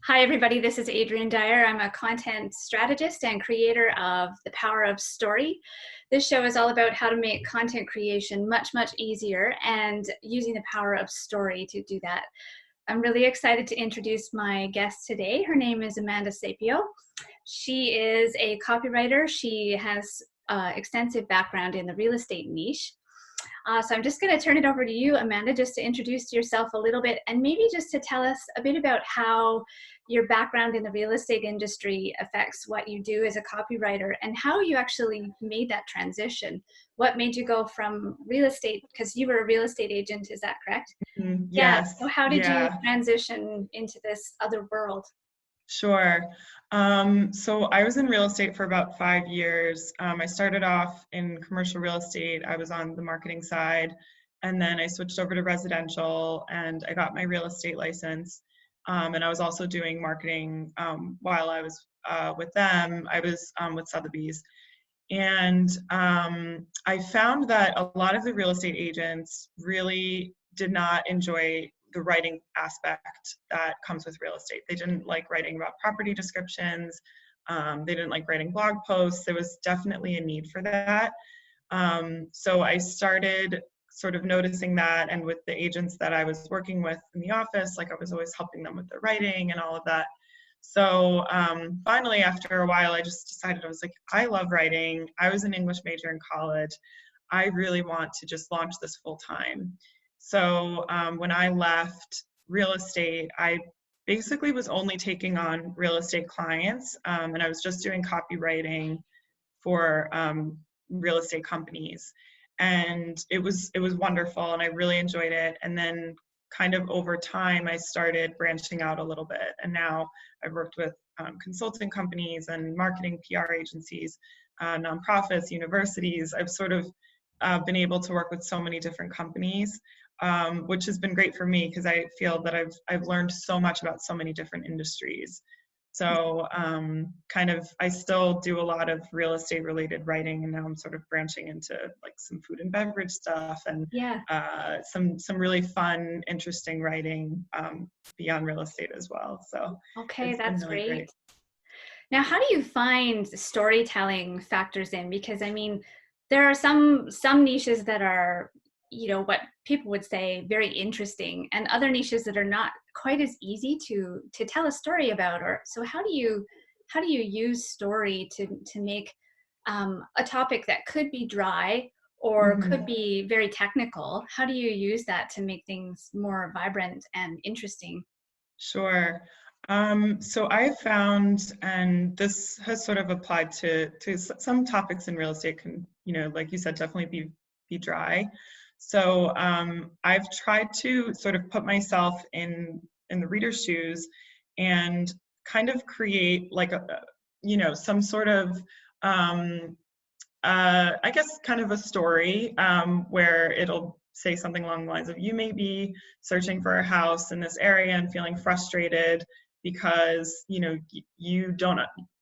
Hi, everybody. This is Adrienne Dyer. I'm a content strategist and creator of The Power of Story. This show is all about how to make content creation much, much easier and using the power of story to do that. I'm really excited to introduce my guest today. Her name is Amanda Sapio. She is a copywriter. She has extensive background in the real estate niche. So I'm just going to turn it over to you, Amanda, just to introduce yourself a little bit and maybe just to tell us a bit about how your background in the real estate industry affects what you do as a copywriter and how you actually made that transition. What made you go from real estate, because you were a real estate agent, is that correct? Yeah. Yes. So how did you Yeah, transition into this other world? sure. So I was in real estate for about 5 years. I started off in commercial real estate. I was on the marketing side, and then I switched over to residential and I got my real estate license. And I was also doing marketing while I was with them. I was with Sotheby's. And I found that a lot of the real estate agents really did not enjoy the writing aspect that comes with real estate. They didn't like writing about property descriptions. They didn't like writing blog posts. There was definitely a need for that. So I started sort of noticing that, and with the agents that I was working with in the office, like I was always helping them with their writing and all of that. So finally, after a while, I just decided, I was like, I love writing. I was an English major in college. I really want to just launch this full time. So when I left real estate, I basically was only taking on real estate clients, and I was just doing copywriting for real estate companies. And it was wonderful, and I really enjoyed it. And then kind of over time, I started branching out a little bit. And now I've worked with consulting companies and marketing PR agencies, nonprofits, universities. I've sort of been able to work with so many different companies, which has been great for me because I feel that I've learned so much about so many different industries. So kind of, I still do a lot of real estate related writing, and now I'm sort of branching into like some food and beverage stuff and Yeah. some really fun, interesting writing beyond real estate as well. So Okay, it's been that's really great. great. Now, how do you find storytelling factors in? Because I mean, there are some niches that are, what people would say very interesting, and other niches that are not quite as easy to tell a story about. Or so, how do you use story to make a topic that could be dry or could Mhm. be very technical? How do you use that to make things more vibrant and interesting? Sure. So I found, and this has sort of applied to some topics in real estate can, like you said, definitely be dry. So I've tried to sort of put myself in the reader's shoes and kind of create like some sort of I guess kind of a story where it'll say something along the lines of, you may be searching for a house in this area and feeling frustrated because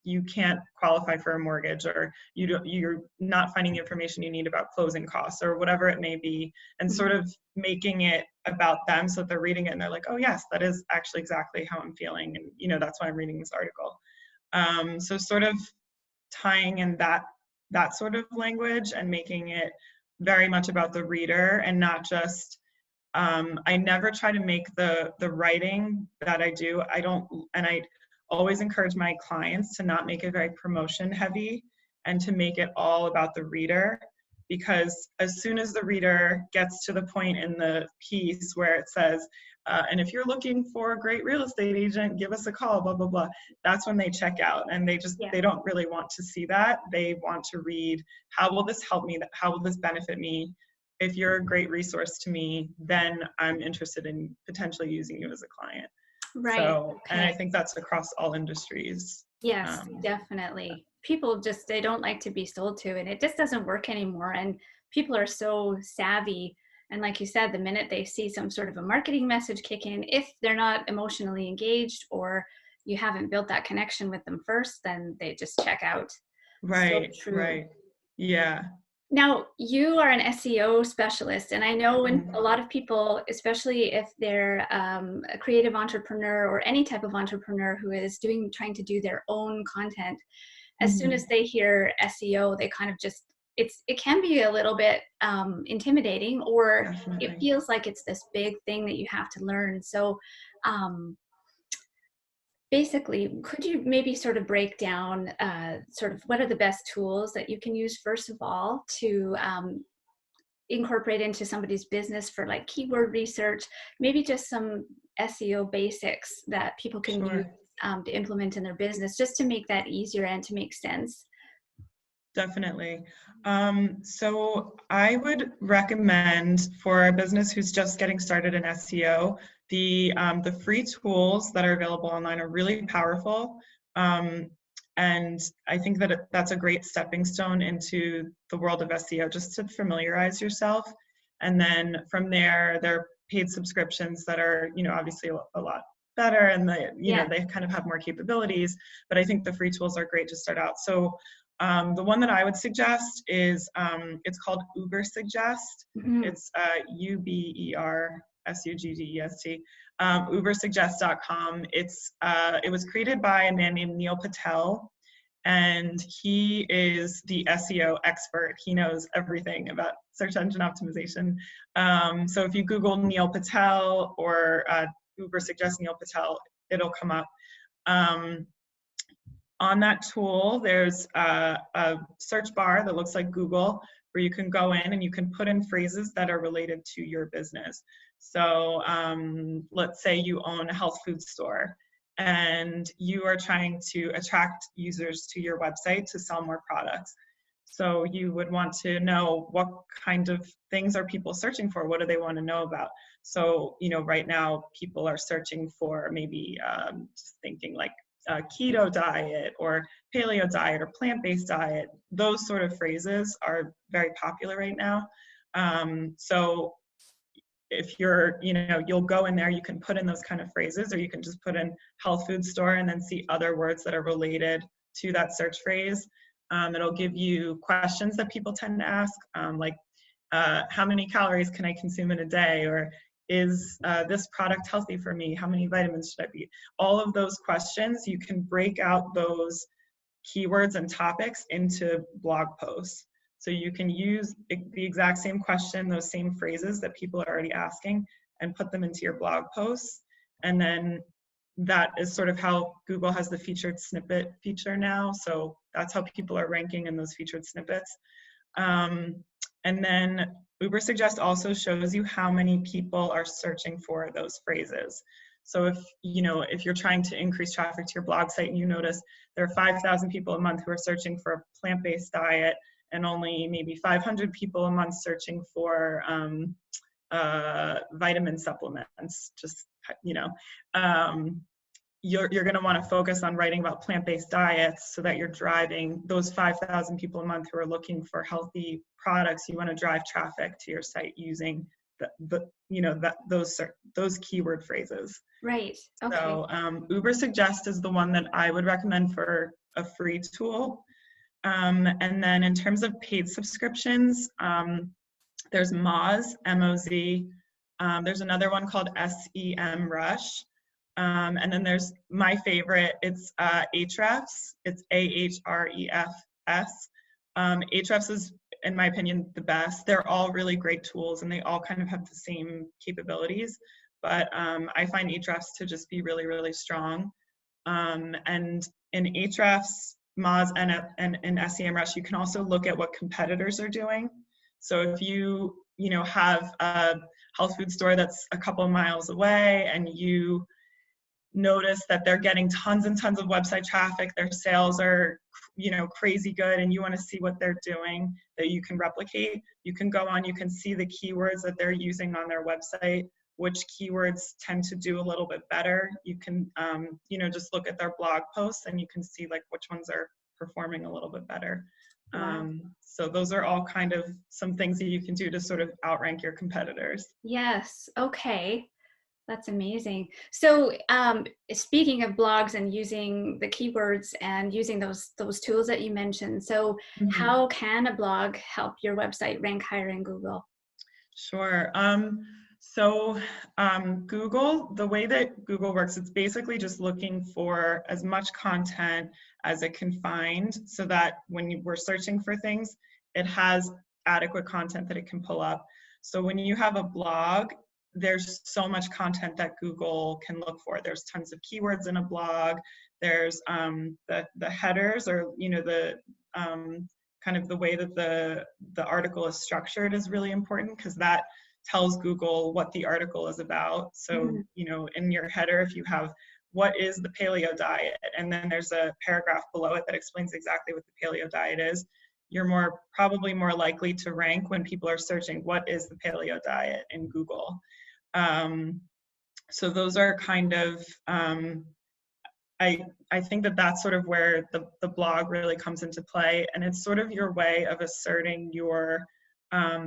you can't qualify for a mortgage, or you're not finding the information you need about closing costs or whatever it may be, and sort Mhm. of making it about them so that they're reading it and they're like, oh yes, that is actually exactly how I'm feeling, and that's why I'm reading this article. So sort of tying in that sort of language and making it very much about the reader, and not just I never try to make the writing that I do, I don't, and I always encourage my clients to not make it very promotion heavy and to make it all about the reader, because as soon as the reader gets to the point in the piece where it says, and if you're looking for a great real estate agent, give us a call, blah, blah, blah. That's when they check out, and Yeah. they don't really want to see that. They want to read, how will this help me? How will this benefit me? If you're a great resource to me, then I'm interested in potentially using you as a client. Right. So, and I Okay. think that's across all industries. Yes, Um, definitely. People just, they don't like to be sold to, and it just doesn't work anymore. And people are so savvy. And like you said, the minute they see some sort of a marketing message kick in, if they're not emotionally engaged or you haven't built that connection with them first, then they just check out. So right, true. right. Yeah. Now, you are an SEO specialist, and I know when a Mhm. lot of people, especially if they're a creative entrepreneur or any type of entrepreneur who is trying to do their own content, as soon as Mhm. they hear SEO, they kind of just it can be a little bit intimidating, or it Definitely. feels like it's this big thing that you have to learn. So, um, basically, could you maybe sort of break down sort of what are the best tools that you can use first of all to incorporate into somebody's business for like keyword research, maybe just some SEO basics that people can use Sure. to implement in their business just to make that easier and to make sense? Definitely. So I would recommend for a business who's just getting started in SEO, the free tools that are available online are really powerful. Um, and I think that that's a great stepping stone into the world of SEO, just to familiarize yourself. And then from there, there are paid subscriptions that are, obviously a lot better, and Yeah. they kind of have more capabilities. But I think the free tools are great to start out. So the one that I would suggest is it's called Uber Suggest. Mhm. It's UberSuggest. Ubersuggest.com. It was created by a man named Neil Patel, and he is the SEO expert. He knows everything about search engine optimization. So if you Google Neil Patel or Uber Suggest Neil Patel, it'll come up. Um, on that tool, there's a search bar that looks like Google where you can go in and you can put in phrases that are related to your business. So let's say you own a health food store and you are trying to attract users to your website to sell more products. So you would want to know what kind of things are people searching for? What do they want to know about? So, right now people are searching for maybe just thinking like keto diet or paleo diet or plant-based diet. Those sort of phrases are very popular right now. So if you'll go in there, you can put in those kind of phrases, or you can just put in health food store and then see other words that are related to that search phrase. It'll give you questions that people tend to ask, like how many calories can I consume in a day? Or is this product healthy for me? How many vitamins should I eat? All of those questions, you can break out those keywords and topics into blog posts. So you can use the exact same question, those same phrases that people are already asking, and put them into your blog posts. And then that is sort of how Google has the featured snippet feature now. So that's how people are ranking in those featured snippets. Um, and then Uber Suggest also shows you how many people are searching for those phrases. So if you're trying to increase traffic to your blog site and you notice there are 5,000 people a month who are searching for a plant-based diet and only maybe 500 people a month searching for vitamin supplements, just, um, you're going to want to focus on writing about plant-based diets so that you're driving those 5,000 people a month who are looking for healthy products. You want to drive traffic to your site using those keyword phrases. Right. Okay. So Uber Suggest is the one that I would recommend for a free tool. And then in terms of paid subscriptions, there's Moz, M-O-Z. There's another one called SEM Rush. And then there's my favorite, it's Ahrefs. It's Ahrefs. Ahrefs is, in my opinion, the best. They're all really great tools and they all kind of have the same capabilities. But I find Ahrefs to just be really, really strong. And in Ahrefs, Moz, and SEMrush, you can also look at what competitors are doing. So if you have a health food store that's a couple miles away and you notice that they're getting tons and tons of website traffic, their sales are crazy good, and you want to see what they're doing that you can replicate, you can go on, you can see the keywords that they're using on their website, which keywords tend to do a little bit better. You can just look at their blog posts and you can see like which ones are performing a little bit better. Wow. So those are all kind of some things that you can do to sort of outrank your competitors. Yes. Okay. That's amazing. So, speaking of blogs and using the keywords and using those tools that you mentioned, so Mhm. how can a blog help your website rank higher in Google? Sure. Google, the way that Google works, it's basically just looking for as much content as it can find so that when we're searching for things, it has adequate content that it can pull up. So when you have a blog, there's so much content that Google can look for. There's tons of keywords in a blog. There's the headers, or the kind of the way that the article is structured is really important, because that tells Google what the article is about. So, Mhm. in your header, if you have what is the paleo diet, and then there's a paragraph below it that explains exactly what the paleo diet is, you're probably more likely to rank when people are searching what is the paleo diet in Google. Um, so those are kind of I think that that's sort of where the blog really comes into play, and it's sort of your way of asserting your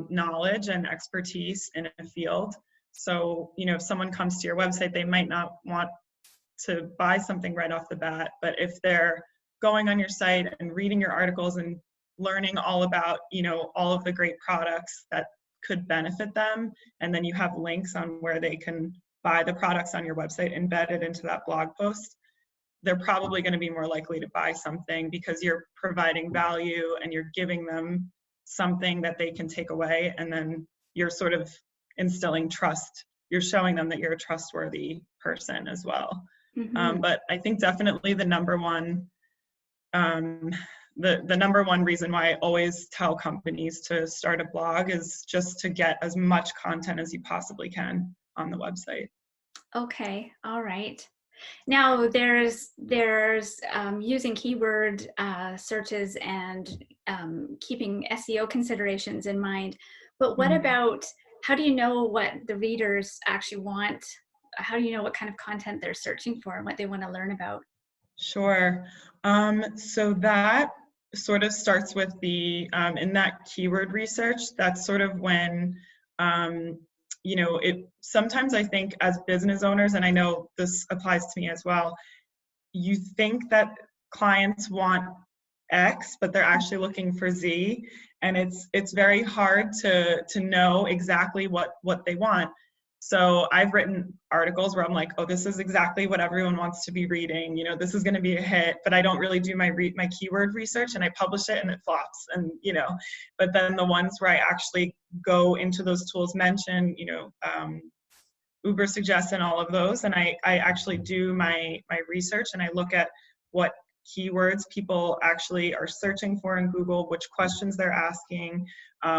knowledge and expertise in a field. So, if someone comes to your website, they might not want to buy something right off the bat, but if they're going on your site and reading your articles and learning all about, all of the great products that could benefit them, and then you have links on where they can buy the products on your website embedded into that blog post, they're probably going to be more likely to buy something because you're providing value and you're giving them something that they can take away. And then you're sort of instilling trust. You're showing them that you're a trustworthy person as well. Mhm. But I think definitely um, the number one reason why I always tell companies to start a blog is just to get as much content as you possibly can on the website. Okay. All right. Now, there's using keyword searches and keeping SEO considerations in mind. But what Mhm. about, how do you know what the readers actually want? How do you know what kind of content they're searching for and what they want to learn about? Sure. So that sort of starts with in that keyword research, that's sort of when, sometimes I think as business owners, and I know this applies to me as well, you think that clients want X, but they're actually looking for Z, and it's very hard to know exactly what they want. So I've written articles where I'm like, oh, this is exactly what everyone wants to be reading. This is going to be a hit, but I don't really do my keyword research, and I publish it and it flops. And but then the ones where I actually go into those tools mentioned, Uber suggests and all of those. And I actually do my research, and I look at what keywords people actually are searching for in Google, which questions they're asking,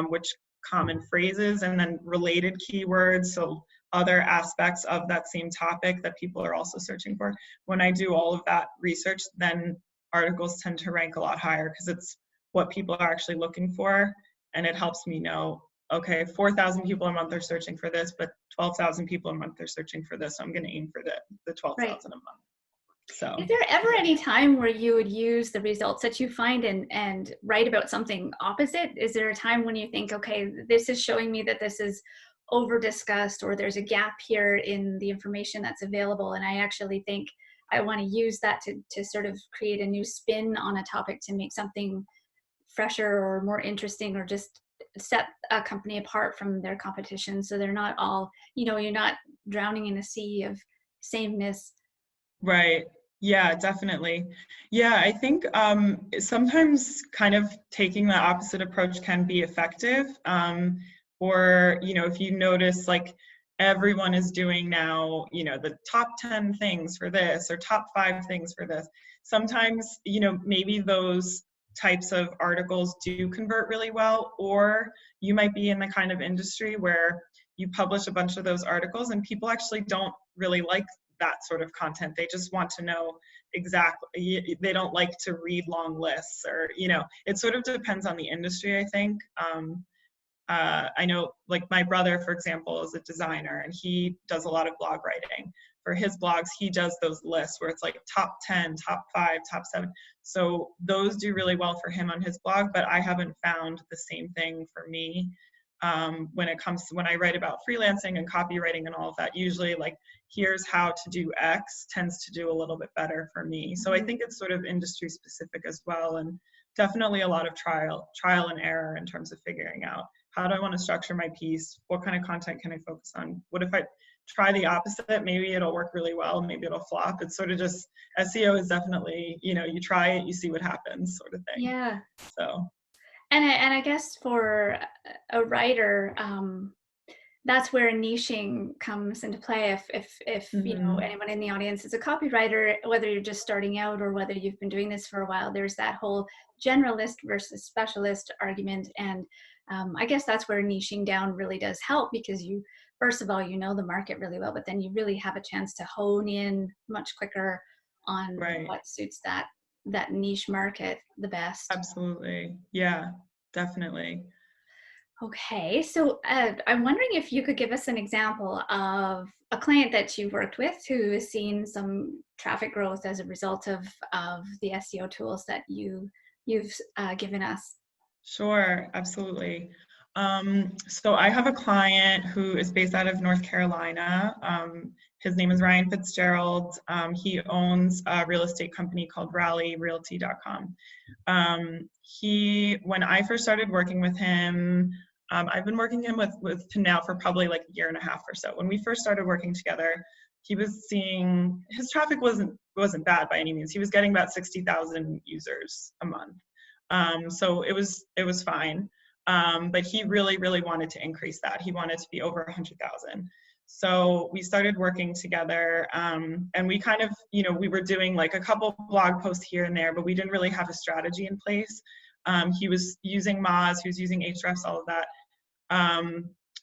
which common phrases, and then related keywords. So other aspects of that same topic that people are also searching for. When I do all of that research, then articles tend to rank a lot higher because it's what people are actually looking for. And it helps me know, okay, 4,000 people a month are searching for this, but 12,000 people a month are searching for this. So I'm going to aim for the Right. 12,000 a month. Is So, there ever yeah. any time where you would use the results that you find and write about something opposite? Is there a time when you think, okay, this is showing me that this is over discussed, or there's a gap here in the information that's available, and I actually think I want to use that to sort of create a new spin on a topic to make something fresher or more interesting, or just set a company apart from their competition so they're not all, you're not drowning in a sea of sameness. Right. Yeah, definitely. Yeah, I think sometimes kind of taking the opposite approach can be effective. Or, if you notice like everyone is doing now, the top 10 things for this or top 5 things for this. Sometimes, maybe those types of articles do convert really well, or you might be in the kind of industry where you publish a bunch of those articles and people actually don't really like that sort of content. They just want to know exactly, they don't like to read long lists, or it sort of depends on the industry, I think. I know, like, my brother, for example, is a designer and he does a lot of blog writing. For his blogs, he does those lists where it's like top 10, top 5, top 7. So those do really well for him on his blog, but I haven't found the same thing for me. when it comes to when I write about freelancing and copywriting and all of that. Usually like, here's how to do X tends to do a little bit better for me. So I think it's sort of industry specific as well, and definitely a lot of trial and error in terms of figuring out, how do I want to structure my piece? What kind of content can I focus on? What if I try the opposite? Maybe it'll work really well, maybe it'll flop. It's sort of just, SEO is definitely, you try it, you see what happens, sort of thing. Yeah. So. And I guess for a writer, that's where niching comes into play. If anyone in the audience is a copywriter, whether you're just starting out or whether you've been doing this for a while, there's that whole generalist versus specialist argument. And I guess that's where niching down really does help, because first of all, the market really well, but then you really have a chance to hone in much quicker on what suits that niche market the best. Absolutely. Yeah, definitely. Okay, so I'm wondering if you could give us an example of a client that you've worked with who has seen some traffic growth as a result of the SEO tools that you've given us. Sure, absolutely. So I have a client who is based out of North Carolina. His name is Ryan Fitzgerald. He owns a real estate company called rallyrealty.com. When I first started working with him, I've been working with him now for probably like a year and a half or so. When we first started working together, he was seeing, his traffic wasn't bad by any means. He was getting about 60,000 users a month. So it was fine. But he really, really wanted to increase that. He wanted to be over 100,000. So we started working together, and we kind of, we were doing like a couple blog posts here and there, but we didn't really have a strategy in place. He was using Moz, he was using Ahrefs, all of that.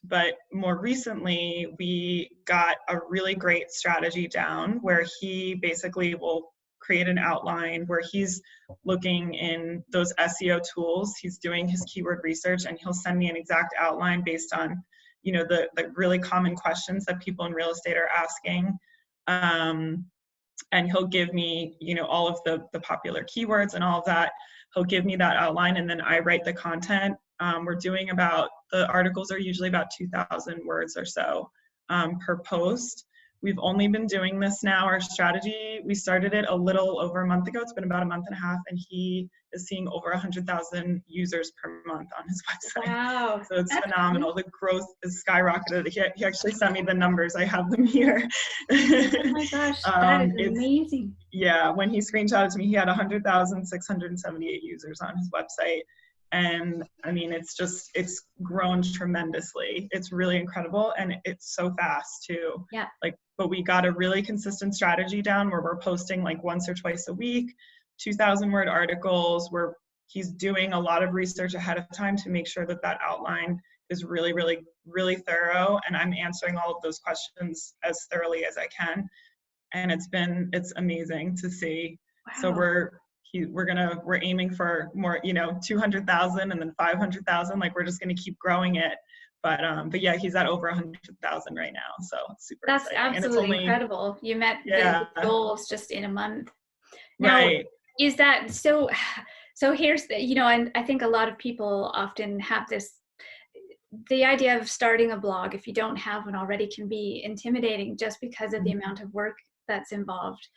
But more recently, we got a really great strategy down where he basically will create an outline where he's looking in those SEO tools, he's doing his keyword research, and he'll send me an exact outline based on, the really common questions that people in real estate are asking. And he'll give me, all of the popular keywords and all of that. He'll give me that outline, and then I write the content. The articles are usually about 2,000 words or so per post. We've only been doing this now. Our strategy, we started it a little over a month ago. It's been about a month and a half, and he is seeing over 100,000 users per month on his website. Wow. So it's phenomenal. Cool. The growth is skyrocketed. He actually sent me the numbers. I have them here. Oh my gosh, that is amazing. Yeah, when he screenshotted to me, he had 100,678 users on his website. And I mean, it's grown tremendously. It's really incredible. And it's so fast too. Yeah. But we got a really consistent strategy down where we're posting like once or twice a week, 2,000 word articles, where he's doing a lot of research ahead of time to make sure that outline is really, really, really thorough. And I'm answering all of those questions as thoroughly as I can. And it's amazing to see. Wow. So we're aiming for more, 200,000 and then 500,000. Like, we're just going to keep growing it. But yeah, he's at over 100,000 right now. So it's super exciting. That's absolutely incredible. You met the goals just in a month. Now, right. Is that so here's the, and I think a lot of people often have the idea of starting a blog, if you don't have one already, can be intimidating just because of the amount of work that's involved.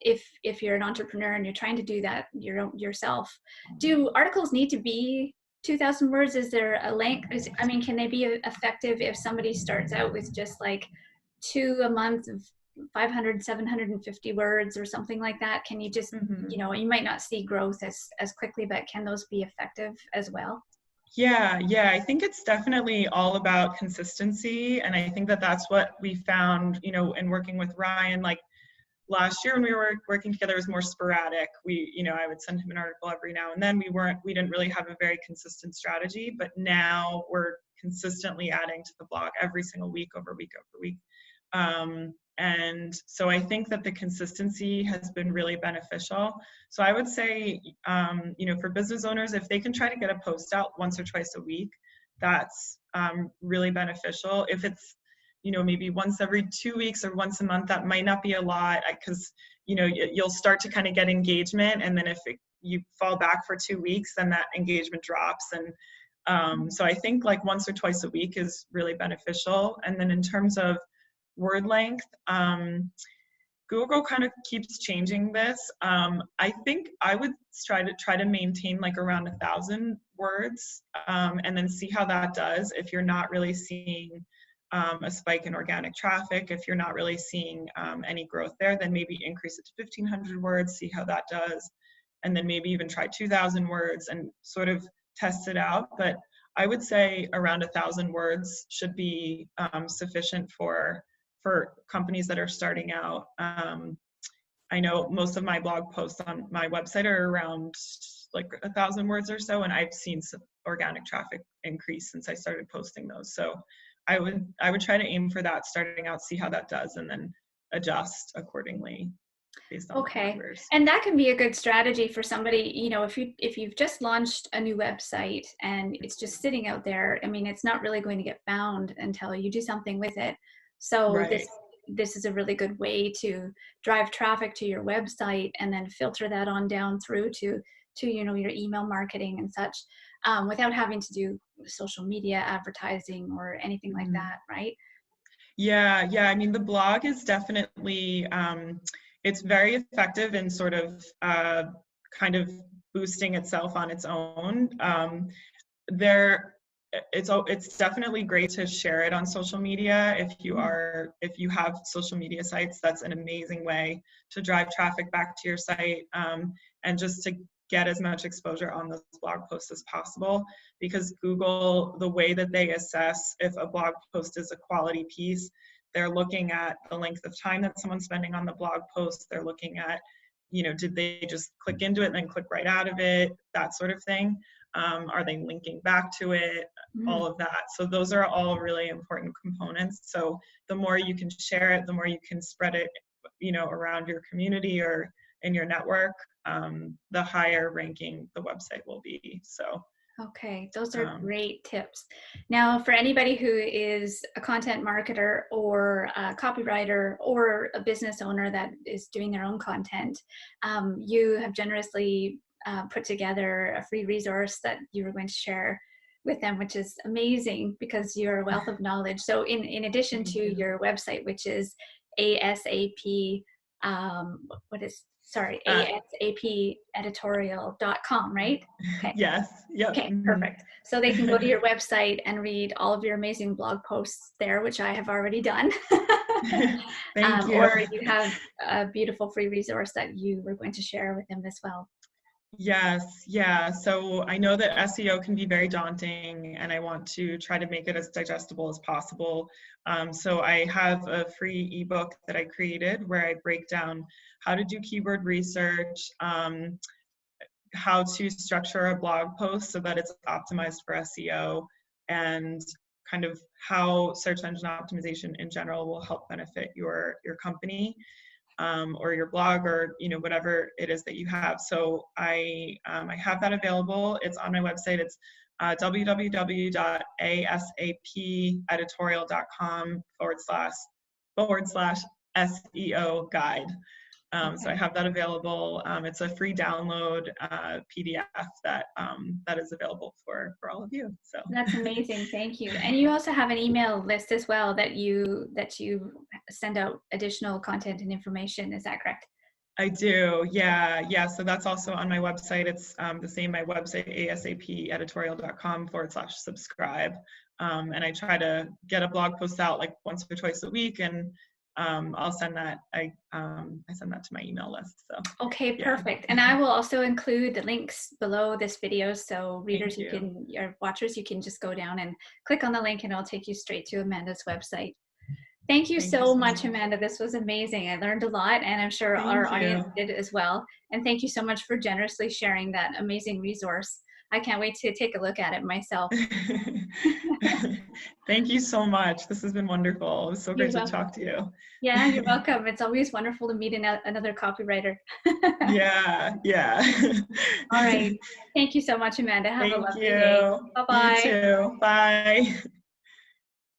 If you're an entrepreneur and you're trying to do that yourself, do articles need to be 2,000 words? Is there a length? Can they be effective if somebody starts out with just like 2 a month of 500, 750 words or something like that? Can you just, you might not see growth as quickly, but can those be effective as well? Yeah, I think it's definitely all about consistency. And I think that's what we found, in working with Ryan. Like, last year when we were working together, it was more sporadic. I would send him an article every now and then. We didn't really have a very consistent strategy, but now we're consistently adding to the blog every single week over week. And so I think that the consistency has been really beneficial. So I would say, for business owners, if they can try to get a post out once or twice a week, that's really beneficial. If it's, maybe once every 2 weeks or once a month, that might not be a lot, because, you'll start to kind of get engagement. And then if you fall back for 2 weeks, then that engagement drops. And So I think like once or twice a week is really beneficial. And then in terms of word length, Google kind of keeps changing this. I think I would try to maintain like around 1,000 words, and then see how that does. If you're not really seeing a spike in organic traffic, if you're not really seeing any growth there, then maybe increase it to 1,500 words, see how that does, and then maybe even try 2,000 words and sort of test it out. But I would say around 1,000 words should be sufficient for companies that are starting out. I know most of my blog posts on my website are around like 1,000 words or so, and I've seen some organic traffic increase since I started posting those. So I would try to aim for that starting out, see how that does, and then adjust accordingly based on the Okay. numbers. And that can be a good strategy for somebody, you know, if you've just launched a new website and it's just sitting out there, I mean, it's not really going to get found until you do something with it. So Right. this is a really good way to drive traffic to your website and then filter that on down through to you know, your email marketing and such, without having to do social media advertising or anything like that, right? Yeah, yeah. I mean, the blog is definitely, it's very effective in sort of kind of boosting itself on its own. There, it's definitely great to share it on social media. If you have social media sites, that's an amazing way to drive traffic back to your site, and just to get as much exposure on those blog posts as possible, because Google, the way that they assess if a blog post is a quality piece, they're looking at the length of time that someone's spending on the blog post. They're looking at, you know, did they just click into it and then click right out of it, that sort of thing. Are they linking back to it? Mm. All of that. So those are all really important components. So the more you can share it, the more you can spread it, you know, around your community or in your network, the higher ranking the website will be. So Okay, those are um, great tips. Now, for anybody who is a content marketer or a copywriter or a business owner that is doing their own content, you have generously put together a free resource that you were going to share with them, which is amazing because you're a wealth of knowledge. So in addition thank to you. your website, which is ASAP, what is, sorry, Uh, asapeditorial.com, right? Okay. yes. Yep. Okay, perfect. So they can go to your website and read all of your amazing blog posts there, which I have already done. Thank you. Or you have a beautiful free resource that you were going to share with them as well. Yes, yeah. So I know that SEO can be very daunting, and I want to try to make it as digestible as possible. So I have a free ebook that I created where I break down how to do keyword research, how to structure a blog post so that it's optimized for SEO, and kind of how search engine optimization in general will help benefit your company, or your blog, or you know, whatever it is that you have. So I have that available. It's on my website. It's www.asapeditorial.com/SEO guide. So I Okay. have that available. It's a free download PDF that that is available for all of you. So That's amazing. Thank you. And you also have an email list as well that you send out additional content and information. Is that correct? I do, yeah, yeah. So that's also on my website. It's the same, my website, asapeditorial.com/subscribe. And I try to get a blog post out like once or twice a week, and I'll send that. I send that to my email list. So Okay, yeah, perfect. And I will also include the links below this video. So thank readers, you you. can, or watchers, you can just go down and click on the link and it'll take you straight to Amanda's website. Thank you Thank you so so much, much. Amanda. This was amazing. I learned a lot and I'm sure our Thank audience you. did as well. And thank you so much for generously sharing that amazing resource. I can't wait to take a look at it myself. Thank you so much. This has been wonderful. It was so You're great to welcome. talk to you. Yeah, you're welcome. It's always wonderful to meet another copywriter. Yeah, yeah. All right. Thank you so much, Amanda. Have a Thank lovely day. you. You Bye-bye. too. Bye.